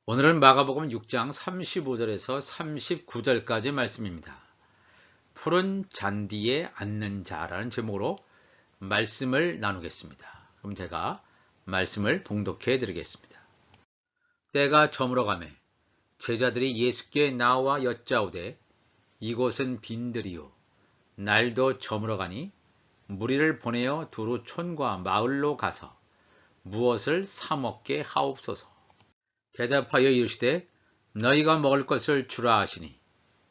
오늘은 마가복음 6장 35절에서 39절까지 말씀입니다. 푸른 잔디에 앉는 자라는 제목으로 말씀을 나누겠습니다. 그럼 제가 말씀을 봉독해 드리겠습니다. 때가 저물어가매 제자들이 예수께 나와 여짜오되 이곳은 빈들이요 날도 저물어가니 무리를 보내어 두루 촌과 마을로 가서 무엇을 사 먹게 하옵소서. 대답하여 이르시되 너희가 먹을 것을 주라 하시니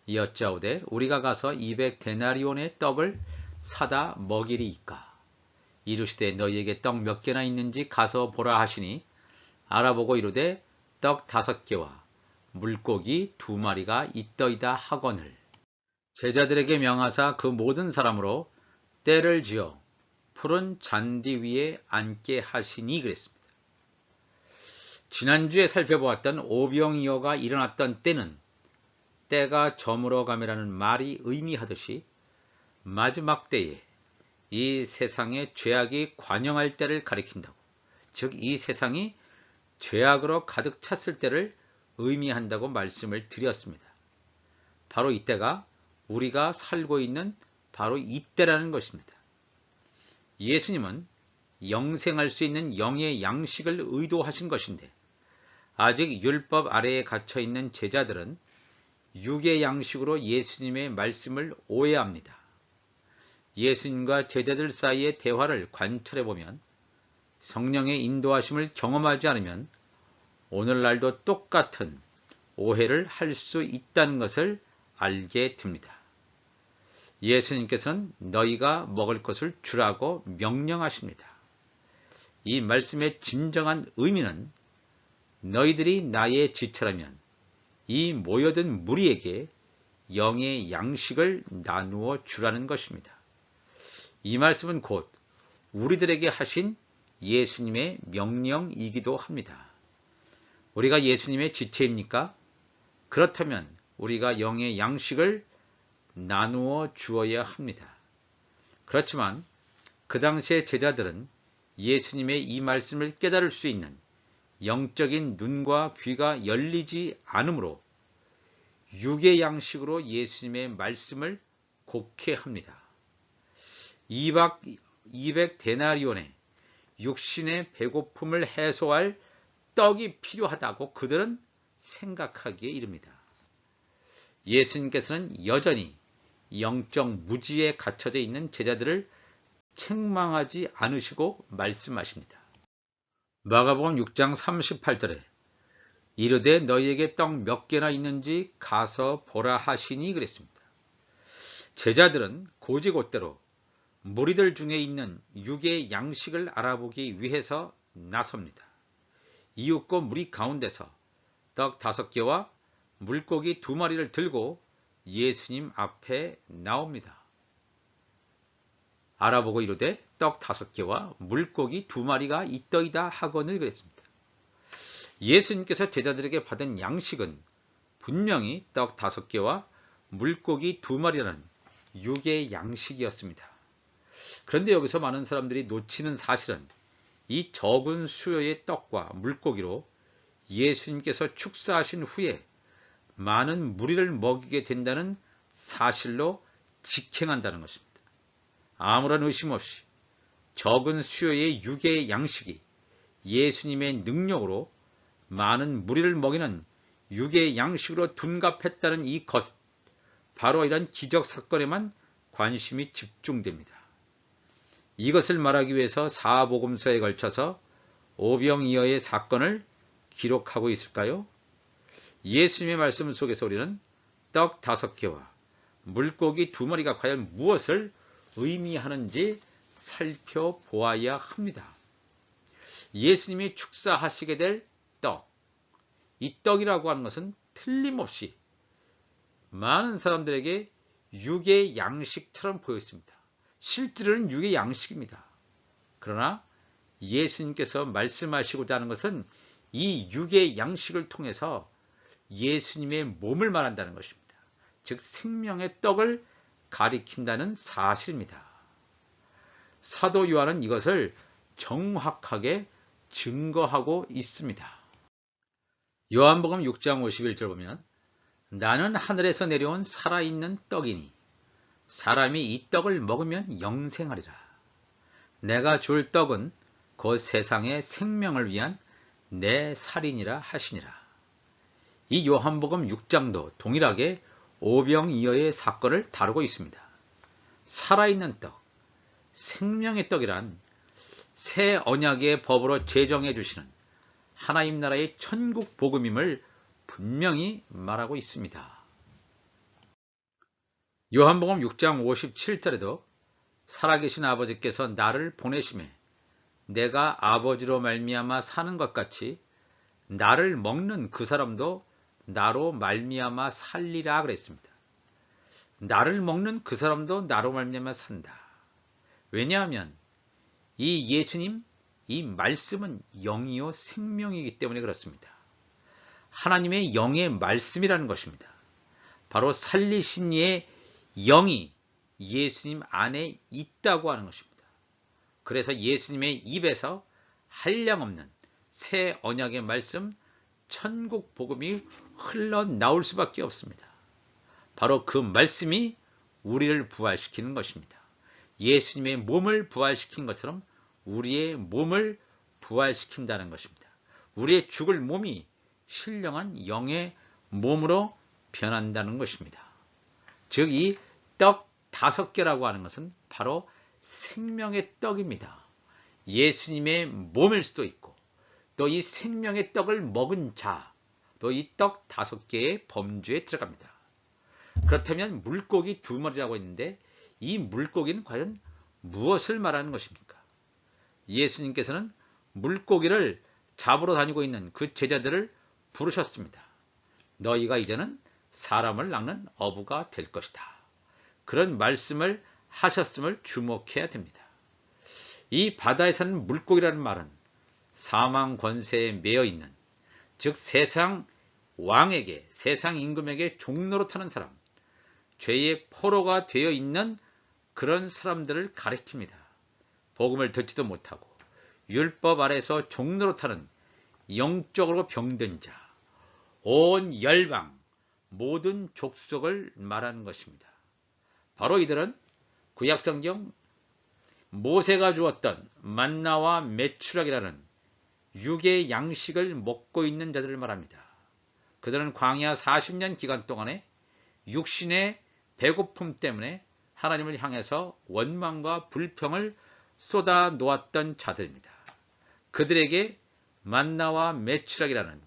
여짜오되 우리가 가서 200데나리온의 떡을 사다 먹이리이까. 이르시되 너희에게 떡 몇 개나 있는지 가서 보라 하시니 알아보고 이르되 떡 5개와 물고기 2마리가 있더이다 하거늘. 제자들에게 명하사 그 모든 사람으로 때를 지어 푸른 잔디 위에 앉게 하시니 그랬습니다. 지난주에 살펴보았던 오병이어가 일어났던 때는 때가 저물어가매라는 말이 의미하듯이 마지막 때에 이 세상에 죄악이 관영할 때를 가리킨다고, 즉 이 세상이 죄악으로 가득 찼을 때를 의미한다고 말씀을 드렸습니다. 바로 이때가 우리가 살고 있는 바로 이때라는 것입니다. 예수님은 영생할 수 있는 영의 양식을 의도하신 것인데 아직 율법 아래에 갇혀있는 제자들은 육의 양식으로 예수님의 말씀을 오해합니다. 예수님과 제자들 사이의 대화를 관찰해보면 성령의 인도하심을 경험하지 않으면 오늘날도 똑같은 오해를 할 수 있다는 것을 알게 됩니다. 예수님께서는 너희가 먹을 것을 주라고 명령하십니다. 이 말씀의 진정한 의미는 너희들이 나의 지체라면 이 모여든 무리에게 영의 양식을 나누어 주라는 것입니다. 이 말씀은 곧 우리들에게 하신 예수님의 명령이기도 합니다. 우리가 예수님의 지체입니까? 그렇다면 우리가 영의 양식을 나누어 주어야 합니다. 그렇지만 그 당시의 제자들은 예수님의 이 말씀을 깨달을 수 있는 영적인 눈과 귀가 열리지 않으므로 육의 양식으로 예수님의 말씀을 곡해합니다. 200데나리온의 육신의 배고픔을 해소할 떡이 필요하다고 그들은 생각하기에 이릅니다. 예수님께서는 여전히 영적 무지에 갇혀져 있는 제자들을 책망하지 않으시고 말씀하십니다. 마가복음 6장 38절에 이르되 너희에게 떡 몇 개나 있는지 가서 보라 하시니 그랬습니다. 제자들은 곧이곧대로 무리들 중에 있는 육의 양식을 알아보기 위해서 나섭니다. 이웃고 무리 가운데서 떡 5개와 물고기 2마리를 들고 예수님 앞에 나옵니다. 알아보고 이르되 떡 5개와 물고기 2마리가 있더이다 하거늘 그랬습니다. 예수님께서 제자들에게 받은 양식은 분명히 떡 5개와 물고기 2마리라는 육의 양식이었습니다. 그런데 여기서 많은 사람들이 놓치는 사실은 이 적은 수요의 떡과 물고기로 예수님께서 축사하신 후에 많은 무리를 먹이게 된다는 사실로 직행한다는 것입니다. 아무런 의심 없이 적은 수요의 육의 양식이 예수님의 능력으로 많은 무리를 먹이는 육의 양식으로 둔갑했다는 이 것, 바로 이런 기적 사건에만 관심이 집중됩니다. 이것을 말하기 위해서 사복음서에 걸쳐서 오병이어의 사건을 기록하고 있을까요? 예수님의 말씀 속에서 우리는 떡 5개와 물고기 2마리가 과연 무엇을 의미하는지 살펴보아야 합니다. 예수님이 축사하시게 될 떡, 이 떡이라고 하는 것은 틀림없이 많은 사람들에게 육의 양식처럼 보였습니다. 실제로는 육의 양식입니다. 그러나 예수님께서 말씀하시고자 하는 것은 이 육의 양식을 통해서 예수님의 몸을 말한다는 것입니다. 즉 생명의 떡을 가리킨다는 사실입니다. 사도 요한은 이것을 정확하게 증거하고 있습니다. 요한복음 6장 51절 보면 나는 하늘에서 내려온 살아있는 떡이니 사람이 이 떡을 먹으면 영생하리라. 내가 줄 떡은 곧 세상의 생명을 위한 내 살이니라 하시니라. 이 요한복음 6장도 동일하게 오병이어의 사건을 다루고 있습니다. 살아있는 떡, 생명의 떡이란 새 언약의 법으로 제정해 주시는 하나님 나라의 천국 복음임을 분명히 말하고 있습니다. 요한복음 6장 57절에도 살아계신 아버지께서 나를 보내심에 내가 아버지로 말미암아 사는 것 같이 나를 먹는 그 사람도 나로 말미암아 살리라 그랬습니다. 나를 먹는 그 사람도 나로 말미암아 산다. 왜냐하면 이 예수님, 이 말씀은 영이요 생명이기 때문에 그렇습니다. 하나님의 영의 말씀이라는 것입니다. 바로 살리신 이의 영이 예수님 안에 있다고 하는 것입니다. 그래서 예수님의 입에서 한량없는 새 언약의 말씀, 천국 복음이 흘러나올 수밖에 없습니다. 바로 그 말씀이 우리를 부활시키는 것입니다. 예수님의 몸을 부활시킨 것처럼 우리의 몸을 부활시킨다는 것입니다. 우리의 죽을 몸이 신령한 영의 몸으로 변한다는 것입니다. 즉 이 떡 5개라고 하는 것은 바로 생명의 떡입니다. 예수님의 몸일 수도 있고 또 이 생명의 떡을 먹은 자, 또 이 떡 5개의 범주에 들어갑니다. 그렇다면 물고기 2마리라고 했는데 이 물고기는 과연 무엇을 말하는 것입니까? 예수님께서는 물고기를 잡으러 다니고 있는 그 제자들을 부르셨습니다. 너희가 이제는 사람을 낚는 어부가 될 것이다. 그런 말씀을 하셨음을 주목해야 됩니다. 이 바다에 사는 물고기라는 말은 사망 권세에 매여 있는, 즉 세상 왕에게, 세상 임금에게 종로로 타는 사람, 죄의 포로가 되어 있는 그런 사람들을 가리킵니다. 복음을 듣지도 못하고 율법 아래서 종로로 타는 영적으로 병든 자, 온 열방, 모든 족속을 말하는 것입니다. 바로 이들은 구약성경 모세가 주었던 만나와 메추락이라는 육의 양식을 먹고 있는 자들을 말합니다. 그들은 광야 40년 기간 동안에 육신의 배고픔 때문에 하나님을 향해서 원망과 불평을 쏟아 놓았던 자들입니다. 그들에게 만나와 메추락이라는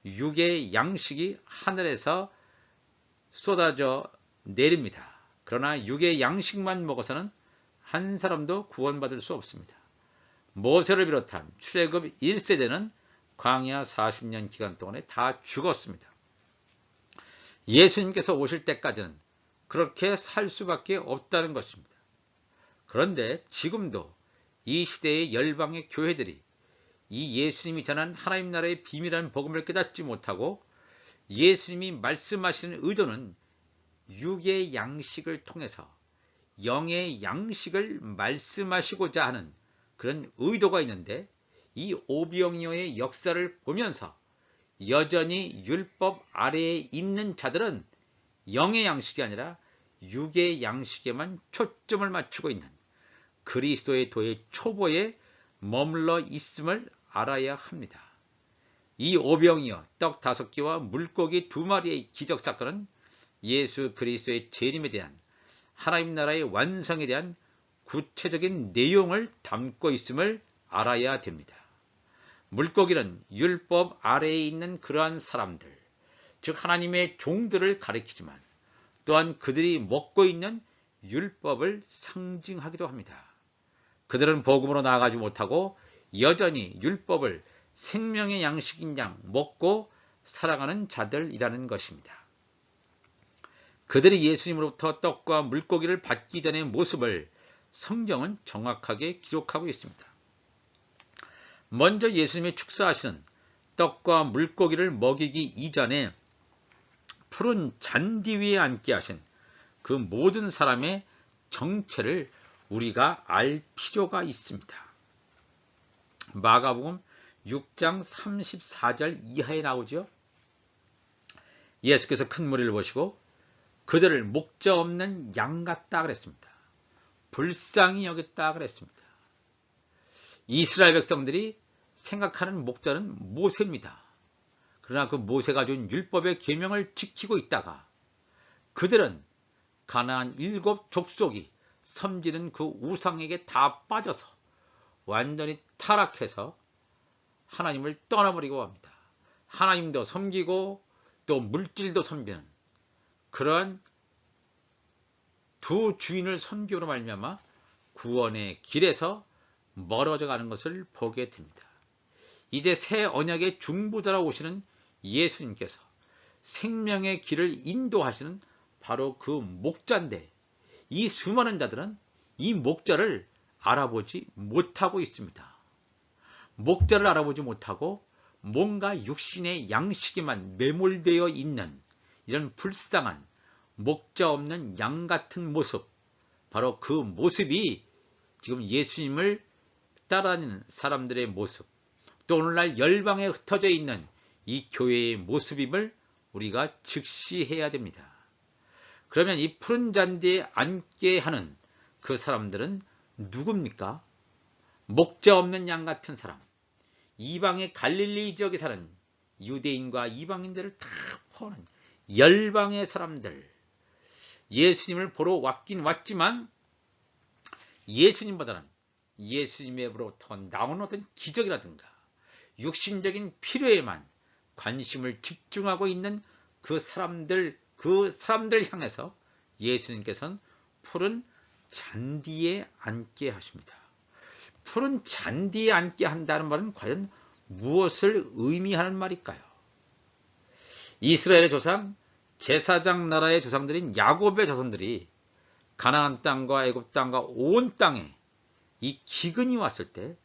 육의 양식이 하늘에서 쏟아져 내립니다. 그러나 육의 양식만 먹어서는 한 사람도 구원받을 수 없습니다. 모세를 비롯한 출애굽 1세대는 광야 40년 기간 동안에 다 죽었습니다. 예수님께서 오실 때까지는 그렇게 살 수밖에 없다는 것입니다. 그런데 지금도 이 시대의 열방의 교회들이 이 예수님이 전한 하나님 나라의 비밀한 복음을 깨닫지 못하고 예수님이 말씀하시는 의도는 육의 양식을 통해서 영의 양식을 말씀하시고자 하는 그런 의도가 있는데, 이 오병이어의 역사를 보면서 여전히 율법 아래에 있는 자들은 영의 양식이 아니라 육의 양식에만 초점을 맞추고 있는 그리스도의 도의 초보에 머물러 있음을 알아야 합니다. 이 오병이어 떡 5개와 물고기 2마리의 기적사건은 예수 그리스도의 재림에 대한 하나님 나라의 완성에 대한 구체적인 내용을 담고 있음을 알아야 됩니다. 물고기는 율법 아래에 있는 그러한 사람들, 즉 하나님의 종들을 가리키지만 또한 그들이 먹고 있는 율법을 상징하기도 합니다. 그들은 복음으로 나아가지 못하고 여전히 율법을 생명의 양식인 양 먹고 살아가는 자들이라는 것입니다. 그들이 예수님으로부터 떡과 물고기를 받기 전의 모습을 성경은 정확하게 기록하고 있습니다. 먼저 예수님이 축사하시는 떡과 물고기를 먹이기 이전에 푸른 잔디 위에 앉게 하신 그 모든 사람의 정체를 우리가 알 필요가 있습니다. 마가복음 6장 34절 이하에 나오죠. 예수께서 큰 무리를 보시고 그들을 목자 없는 양 같다 그랬습니다. 불쌍히 여겼다 그랬습니다. 이스라엘 백성들이 생각하는 목자는 모세입니다. 그러나 그 모세가 준 율법의 계명을 지키고 있다가 그들은 가나안 7족속이 섬기는 그 우상에게 다 빠져서 완전히 타락해서 하나님을 떠나버리고 합니다. 하나님도 섬기고 또 물질도 섬기는 그러한 두 주인을 섬기로 말미암아 구원의 길에서 멀어져 가는 것을 보게 됩니다. 이제 새 언약의 중보자로 오시는 예수님께서 생명의 길을 인도하시는 바로 그 목자인데 이 수많은 자들은 이 목자를 알아보지 못하고 있습니다. 목자를 알아보지 못하고 뭔가 육신의 양식에만 매몰되어 있는 이런 불쌍한 목자 없는 양 같은 모습, 바로 그 모습이 지금 예수님을 따라다니는 사람들의 모습, 또 오늘날 열방에 흩어져 있는 이 교회의 모습임을 우리가 직시해야 됩니다. 그러면 이 푸른 잔디에 앉게 하는 그 사람들은 누굽니까? 목자 없는 양 같은 사람, 이방의 갈릴리 지역에 사는 유대인과 이방인들을 다 포함하는 열방의 사람들, 예수님을 보러 왔긴 왔지만 예수님보다는 예수님으로부터 나오는 어떤 기적이라든가 육신적인 필요에만 관심을 집중하고 있는 그 사람들 향해서 예수님께서는 푸른 잔디에 앉게 하십니다. 푸른 잔디에 앉게 한다는 말은 과연 무엇을 의미하는 말일까요? 이스라엘의 조상, 제사장 나라의 조상들인 야곱의 자손들이 가나안 땅과 애굽 땅과 온 땅에 이 기근이 왔을 때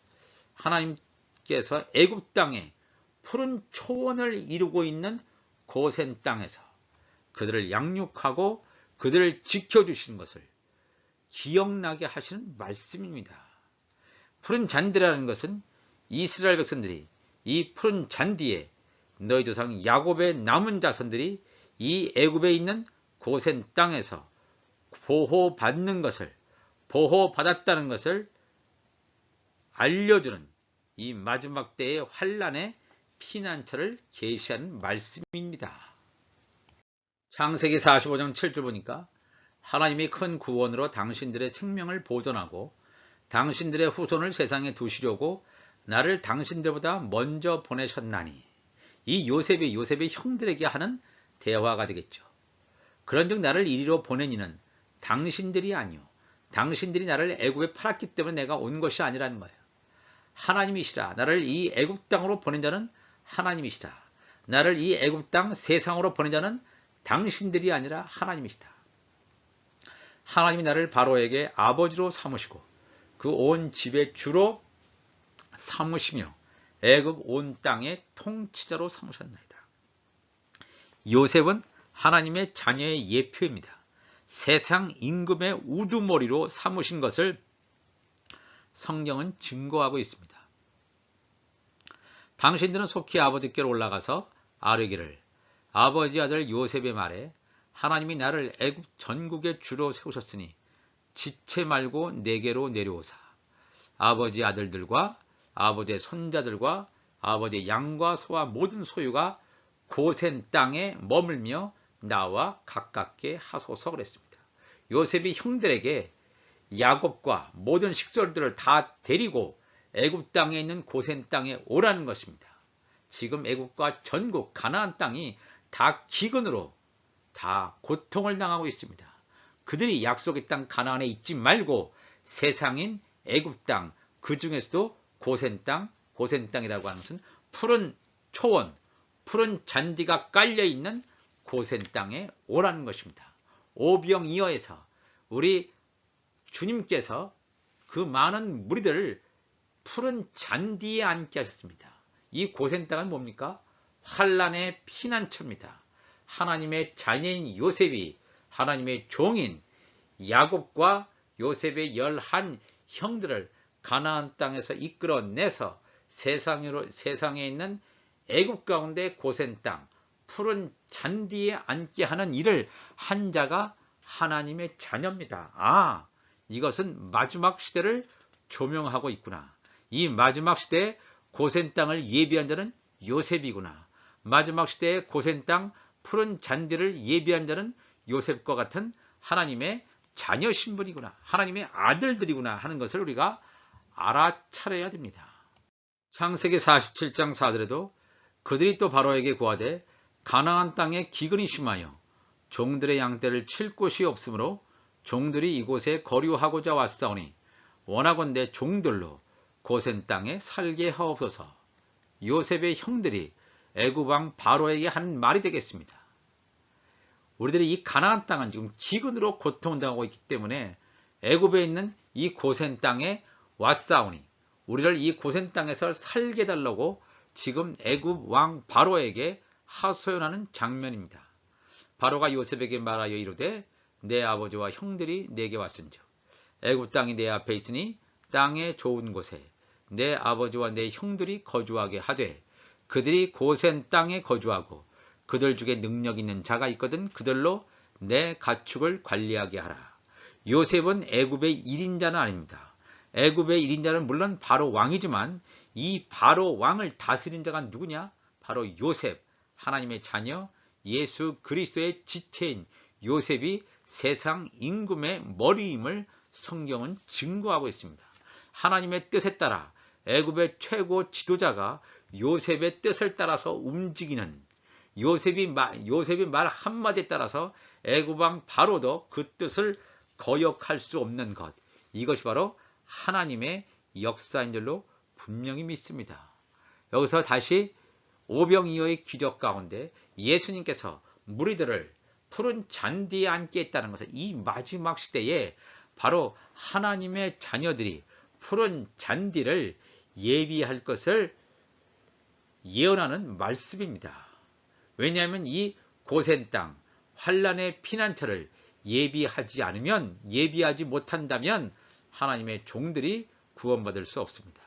하나님께서 애굽 땅에 푸른 초원을 이루고 있는 고센 땅에서 그들을 양육하고 그들을 지켜주시는 것을 기억나게 하시는 말씀입니다. 푸른 잔디라는 것은 이스라엘 백성들이 이 푸른 잔디에 너희 조상 야곱의 남은 자손들이 이 애굽에 있는 고센 땅에서 보호받는 것을, 보호받았다는 것을 알려주는 이 마지막 때의 환란의 피난처를 계시하는 말씀입니다. 창세기 45장 7절 보니까 하나님이 큰 구원으로 당신들의 생명을 보존하고 당신들의 후손을 세상에 두시려고 나를 당신들보다 먼저 보내셨나니, 이 요셉의 형들에게 하는 대화가 되겠죠. 그런즉 나를 이리로 보낸 이는 당신들이 아니요 당신들이 나를 애굽에 팔았기 때문에 내가 온 것이 아니라는 거예요. 하나님이시라. 나를 이 애굽 땅으로 보낸 자는 하나님이시다. 나를 이 애굽 땅 세상으로 보낸 자는 당신들이 아니라 하나님이시다. 하나님이 나를 바로에게 아버지로 삼으시고 그 온 집의 주로 삼으시며 애굽 온 땅의 통치자로 삼으셨나이다. 요셉은 하나님의 자녀의 예표입니다. 세상 임금의 우두머리로 삼으신 것을 성경은 증거하고 있습니다. 당신들은 속히 아버지께로 올라가서 아뢰기를, 아버지 아들 요셉의 말에 하나님이 나를 애굽 전국의 주로 세우셨으니 지체 말고 내게로 내려오사 아버지 아들들과 아버지의 손자들과 아버지의 양과 소와 모든 소유가 고센 땅에 머물며 나와 가깝게 하소서 그랬습니다. 요셉이 형들에게 야곱과 모든 식솔들을 다 데리고 애굽 땅에 있는 고센 땅에 오라는 것입니다. 지금 애굽과 전국 가나안 땅이 다 기근으로 다 고통을 당하고 있습니다. 그들이 약속의 땅 가나안에 있지 말고 세상인 애굽 땅, 그 중에서도 고센 땅이라고 하는 것은 푸른 초원, 푸른 잔디가 깔려있는 고센 땅에 오라는 것입니다. 오병이어에서 우리 주님께서 그 많은 무리들을 푸른 잔디에 앉게 하셨습니다. 이 고센 땅은 뭡니까? 환란의 피난처입니다. 하나님의 자녀인 요셉이 하나님의 종인 야곱과 요셉의 11 형들을 가나안 땅에서 이끌어내서 세상에 있는 애굽 가운데 고센 땅, 푸른 잔디에 앉게 하는 일을 한 자가 하나님의 자녀입니다. 아, 이것은 마지막 시대를 조명하고 있구나. 이 마지막 시대에 고센 땅을 예비한 자는 요셉이구나. 마지막 시대에 고센 땅 푸른 잔디를 예비한 자는 요셉과 같은 하나님의 자녀 신분이구나. 하나님의 아들들이구나 하는 것을 우리가 알아차려야 됩니다. 창세기 47장 4절에도 그들이 또 바로에게 고하되 가나안 땅에 기근이 심하여 종들의 양떼를 칠 곳이 없으므로 종들이 이곳에 거류하고자 왔사오니 원하건대 종들로 고센 땅에 살게 하옵소서. 요셉의 형들이 애굽 왕 바로에게 하는 말이 되겠습니다. 우리들이 이 가나안 땅은 지금 기근으로 고통당하고 있기 때문에 애굽에 있는 이 고센 땅에 왔사오니 우리를 이 고센 땅에서 살게 해달라고 지금 애굽 왕 바로에게 하소연하는 장면입니다. 바로가 요셉에게 말하여 이르되 내 아버지와 형들이 내게 왔은즉 애굽 땅이 내 앞에 있으니 땅의 좋은 곳에 내 아버지와 내 형들이 거주하게 하되 그들이 고센 땅에 거주하고 그들 중에 능력 있는 자가 있거든 그들로 내 가축을 관리하게 하라. 요셉은 애굽의 1인자는 아닙니다. 애굽의 1인자는 물론 바로 왕이지만 이 바로 왕을 다스린 자가 누구냐? 바로 요셉, 하나님의 자녀, 예수 그리스도의 지체인 요셉이 세상 임금의 머리임을 성경은 증거하고 있습니다. 하나님의 뜻에 따라 애굽의 최고 지도자가 요셉의 뜻을 따라서 움직이는 요셉이 말 한마디에 따라서 애굽 왕 바로도 그 뜻을 거역할 수 없는 것. 이것이 바로 하나님의 역사인 줄로 분명히 믿습니다. 여기서 다시 오병이어의 기적 가운데 예수님께서 무리들을 푸른 잔디에 앉게 했다는 것은 이 마지막 시대에 바로 하나님의 자녀들이 푸른 잔디를 예비할 것을 예언하는 말씀입니다. 왜냐하면 이 고센 땅, 환란의 피난처를 예비하지 못한다면 하나님의 종들이 구원받을 수 없습니다.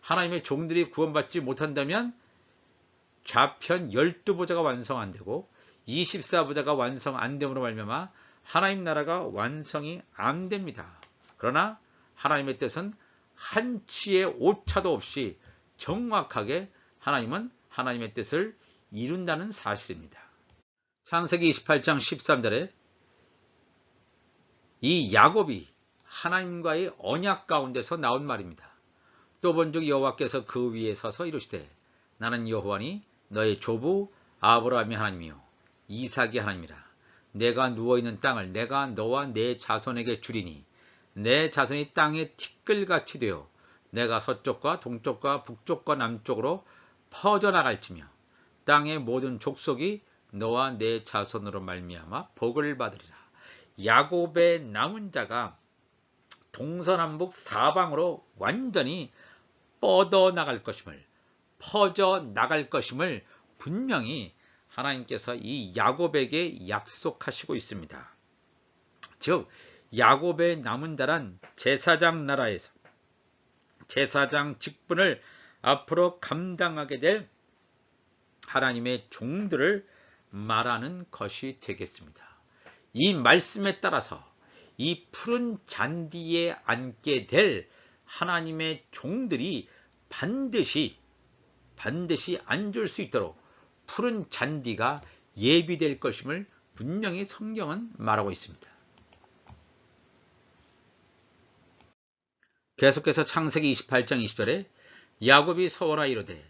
하나님의 종들이 구원받지 못한다면 좌편 12보좌가 완성 안 되고 24보좌가 완성 안 됨으로 말미암아 하나님 나라가 완성이 안 됩니다. 그러나 하나님의 뜻은 한치의 오차도 없이 정확하게 하나님은 하나님의 뜻을 이룬다는 사실입니다. 창세기 28장 13절에 이 야곱이 하나님과의 언약 가운데서 나온 말입니다. 또 본즉 여호와께서 그 위에 서서 이르시되 나는 여호와니 너의 조부 아브라함의 하나님이요 이삭의 하나님이라. 내가 누워있는 땅을 내가 너와 내 자손에게 주리니 내 자손이 땅에 티끌같이 되어 내가 서쪽과 동쪽과 북쪽과 남쪽으로 퍼져나갈지며 땅의 모든 족속이 너와 내 자손으로 말미암아 복을 받으리라. 야곱의 남은 자가 동서남북 사방으로 완전히 뻗어나갈 것임을 퍼져나갈 것임을 분명히 하나님께서 이 야곱에게 약속하시고 있습니다. 즉 야곱의 남은 자란 제사장 나라에서 제사장 직분을 앞으로 감당하게 될 하나님의 종들을 말하는 것이 되겠습니다. 이 말씀에 따라서 이 푸른 잔디에 앉게 될 하나님의 종들이 반드시 앉을 수 있도록 푸른 잔디가 예비될 것임을 분명히 성경은 말하고 있습니다. 계속해서 창세기 28장 20절에 야곱이 서원하 이르되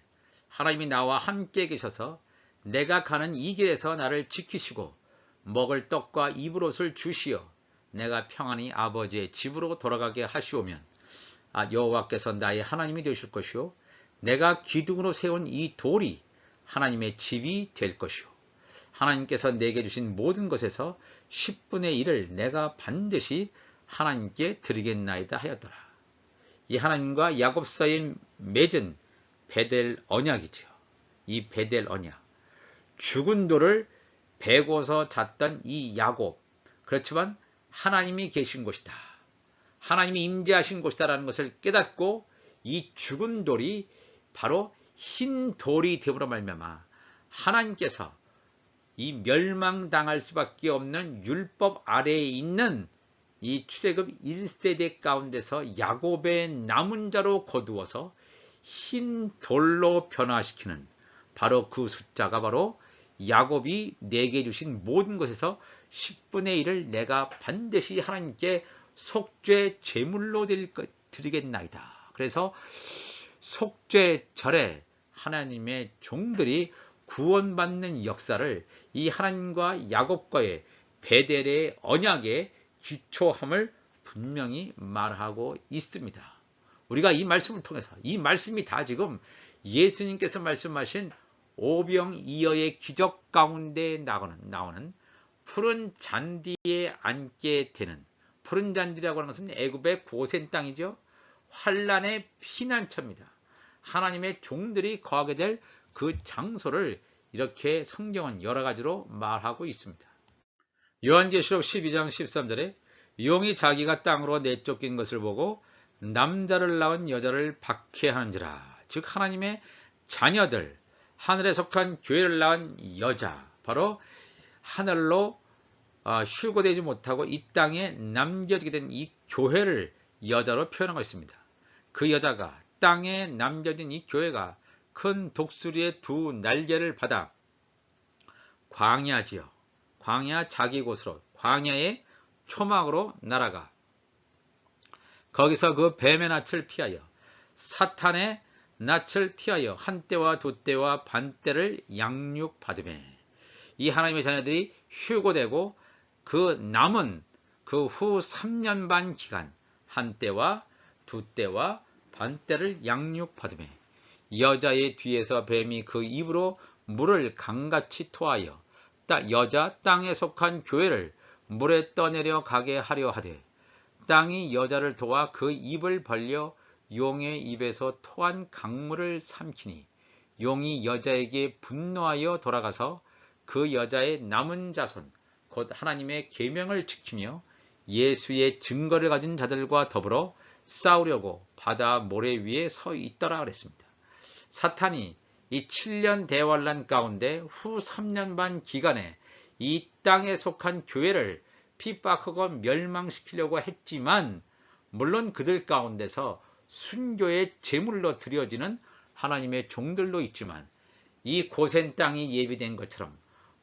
하나님이 나와 함께 계셔서 내가 가는 이 길에서 나를 지키시고 먹을 떡과 입을 옷을 주시어 내가 평안히 아버지의 집으로 돌아가게 하시오면 여호와께서 나의 하나님이 되실 것이요 내가 기둥으로 세운 이 돌이 하나님의 집이 될 것이요 하나님께서 내게 주신 모든 것에서 10분의 1을 내가 반드시 하나님께 드리겠나이다 하였더라. 이 하나님과 야곱 사이에 맺은 베델 언약이죠. 이 베델 언약. 죽은 돌을 베고서 잤던 이 야곱. 그렇지만 하나님이 계신 곳이다. 하나님이 임재하신 곳이다라는 것을 깨닫고 이 죽은 돌이 바로 흰 돌이 되므로 말미암아 하나님께서 이 멸망당할 수밖에 없는 율법 아래에 있는 이 출애굽 1세대 가운데서 야곱의 남은 자로 거두어서 흰 돌로 변화시키는 바로 그 숫자가 바로 야곱이 내게 주신 모든 것에서 10분의 1을 내가 반드시 하나님께 속죄 제물로 드리겠나이다. 그래서 속죄절에 하나님의 종들이 구원받는 역사를 이 하나님과 야곱과의 베델의 언약에 기초함을 분명히 말하고 있습니다. 우리가 이 말씀을 통해서 이 말씀이 다 지금 예수님께서 말씀하신 오병이어의 기적 가운데 나오는 푸른 잔디에 앉게 되는, 푸른 잔디라고 하는 것은 애굽의 고센 땅이죠. 환란의 피난처입니다. 하나님의 종들이 거하게 될 그 장소를 이렇게 성경은 여러 가지로 말하고 있습니다. 요한계시록 12장 13절에 용이 자기가 땅으로 내쫓긴 것을 보고 남자를 낳은 여자를 박해하는지라. 즉 하나님의 자녀들, 하늘에 속한 교회를 낳은 여자, 바로 하늘로 휴거되지 못하고 이 땅에 남겨지게 된 이 교회를 여자로 표현하고 있습니다. 그 여자가, 땅에 남겨진 이 교회가 큰 독수리의 두 날개를 받아 광야지요, 광야 자기 곳으로, 광야의 초막으로 날아가 거기서 그 뱀의 낯을 피하여 사탄의 낯을 피하여 한때와 두때와 반때를 양육받으매. 이 하나님의 자녀들이 휴고되고 그 남은 그 후 3년 반 기간 한때와 두때와 반때를 양육받으매 여자의 뒤에서 뱀이 그 입으로 물을 강같이 토하여 여자 땅에 속한 교회를 물에 떠내려 가게 하려 하되 땅이 여자를 도와 그 입을 벌려 용의 입에서 토한 강물을 삼키니 용이 여자에게 분노하여 돌아가서 그 여자의 남은 자손 곧 하나님의 계명을 지키며 예수의 증거를 가진 자들과 더불어 싸우려고 바다 모래 위에 서 있더라 그랬습니다. 사탄이 이 7년 대환란 가운데 후 3년 반 기간에 이 땅에 속한 교회를 핍박하고 멸망시키려고 했지만, 물론 그들 가운데서 순교의 제물로 드려지는 하나님의 종들도 있지만, 이 고센 땅이 예비된 것처럼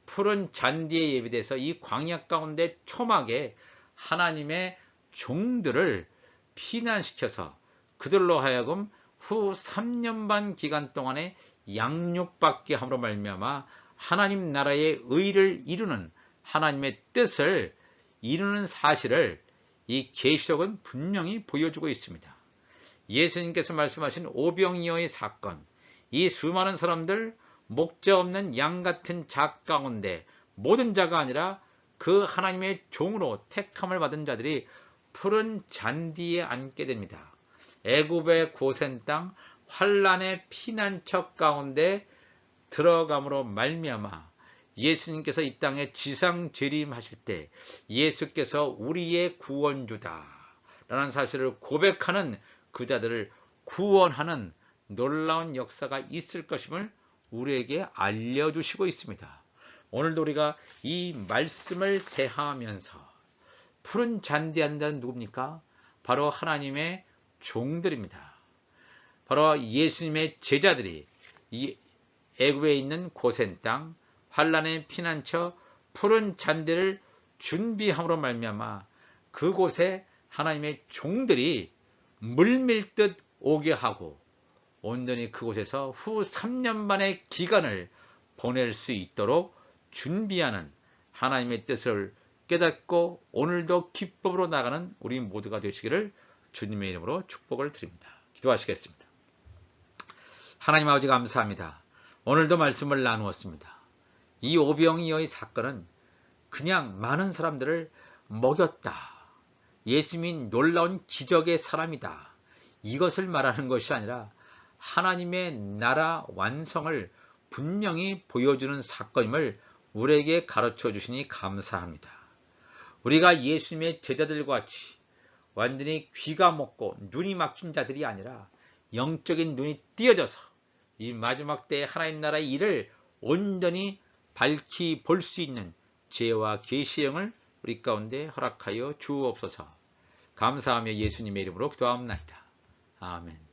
푸른 잔디에 예비돼서 이 광야 가운데 초막에 하나님의 종들을 피난시켜서 그들로 하여금 후 3년 반 기간 동안에 양육받게 함으로 말미암아 하나님 나라의 의를 이루는, 하나님의 뜻을 이루는 사실을 이 계시록은 분명히 보여주고 있습니다. 예수님께서 말씀하신 오병이어의 사건, 이 수많은 사람들, 목자 없는 양 같은 자 가운데 모든 자가 아니라 그 하나님의 종으로 택함을 받은 자들이 푸른 잔디에 앉게 됩니다. 애굽의 고센 땅, 환란의 피난처 가운데 들어감으로 말미암아 예수님께서 이 땅에 지상 재림하실 때 예수께서 우리의 구원주다 라는 사실을 고백하는 그 자들을 구원하는 놀라운 역사가 있을 것임을 우리에게 알려주시고 있습니다. 오늘도 우리가 이 말씀을 대하면서 푸른 잔디 한다는 누굽니까? 바로 하나님의 종들입니다. 바로 예수님의 제자들이 이 애굽에 있는 고센 땅, 환란의 피난처, 푸른 잔디를 준비함으로 말미암아 그곳에 하나님의 종들이 물밀듯 오게 하고 온전히 그곳에서 후 3년 반의 기간을 보낼 수 있도록 준비하는 하나님의 뜻을 깨닫고 오늘도 기쁨으로 나가는 우리 모두가 되시기를 주님의 이름으로 축복을 드립니다. 기도하시겠습니다. 하나님 아버지 감사합니다. 오늘도 말씀을 나누었습니다. 이 오병이어의 사건은 그냥 많은 사람들을 먹였다, 예수님이 놀라운 기적의 사람이다, 이것을 말하는 것이 아니라 하나님의 나라 완성을 분명히 보여주는 사건임을 우리에게 가르쳐 주시니 감사합니다. 우리가 예수님의 제자들과 같이 완전히 귀가 먹고 눈이 막힌 자들이 아니라 영적인 눈이 띄어져서 이 마지막 때의 하나님 나라의 일을 온전히 밝히 볼 수 있는 지혜와 계시의 영을 우리 가운데 허락하여 주옵소서. 감사하며 예수님의 이름으로 기도합니다. 아멘.